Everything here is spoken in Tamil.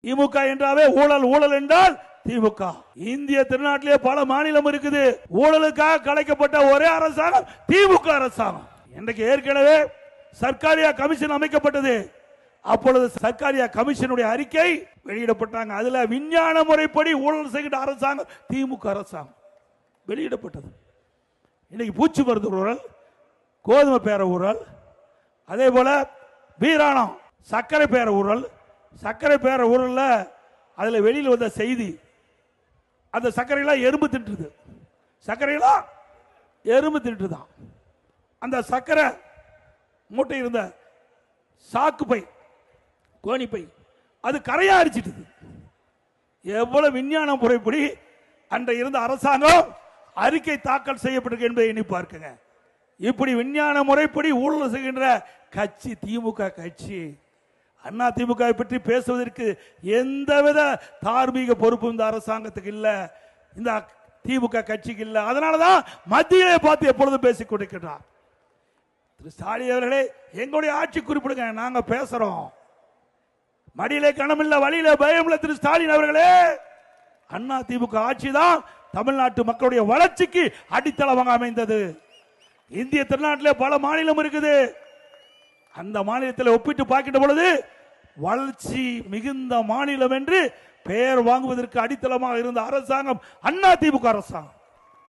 திமுக என்றாவே ஊழல், ஊழல் என்றால் திமுக. இந்திய திருநாட்டிலே பல மாநிலம் இருக்குது. ஊழலுக்காக கலைக்கப்பட்ட ஒரே அரசாங்கம் திமுக அரசாங்கம். இன்றைக்கு ஏற்கனவே சர்க்காரியா கமிஷன் அமைக்கப்பட்டது. அப்பொழுது சர்க்காரியா கமிஷனுடைய அறிக்கை வெளியிடப்பட்டாங்க. அதுல விஞ்ஞான முறைப்படி ஊழல் செய்கிற அரசாங்கம் திமுக அரசாங்கம் வெளியிடப்பட்டது. இன்னைக்கு பூச்சி மருந்து ஊழல், கோதுமை பேர ஊழல், அதே போல வீராணம் சர்க்கரை பேர ஊழல். சர்க்கரை பேர ஊழல்ல அதுல வெளியில் வந்த செய்தி, அந்த சர்க்கரையெல்லாம் எறும்பு தின்றுது. சர்க்கரையெல்லாம் எறும்பு தின்றுதான். அந்த சர்க்கரை மூட்டை இருந்த சாக்கு பை, கோணி பை, அது கரையா அரிச்சிட்டு. எவ்வளவு விஞ்ஞான முறைப்படி அன்றை இருந்த அரசாங்கம் அறிக்கை தாக்கல் செய்யப்பட்டிருக்கு என்பதை எண்ணி பார்க்குங்க. இப்படி விஞ்ஞான முறைப்படி ஊழல் செய்கின்ற கட்சி திமுக கட்சி. அண்ணா திமுக பற்றி பேசுவதற்கு எந்தவித தார்மீக பொறுப்பும் இந்த அரசாங்கத்துக்கு இல்ல, இந்த திமுக கட்சிக்கு இல்ல. அதனாலதான் மத்தியிலே பார்த்து எப்பொழுதும் பேசிக் கொண்டிருக்கிறார். திரு ஸ்டாலின் அவர்களே, எங்களுடைய ஆட்சி குறிப்பிடுங்க, நாங்க பேசுறோம். மடியிலே கணமில்ல, வழியில பயம் இல்ல. திரு ஸ்டாலின் அவர்களே, அண்ணா திமுக ஆட்சி தான் தமிழ்நாட்டு மக்களுடைய வளர்ச்சிக்கு அடித்தளமாக அமைந்தது. இந்திய திருநாட்டிலே பல மாநிலம் இருக்குது. அந்த மாநிலத்தில் ஒப்பிட்டு பார்க்கின்ற பொழுது வளர்ச்சி மிகுந்த மாநிலம் என்று பெயர் வாங்குவதற்கு அடித்தளமாக இருந்த அரசாங்கம் அண்ணா திமுக அரசாங்கம்.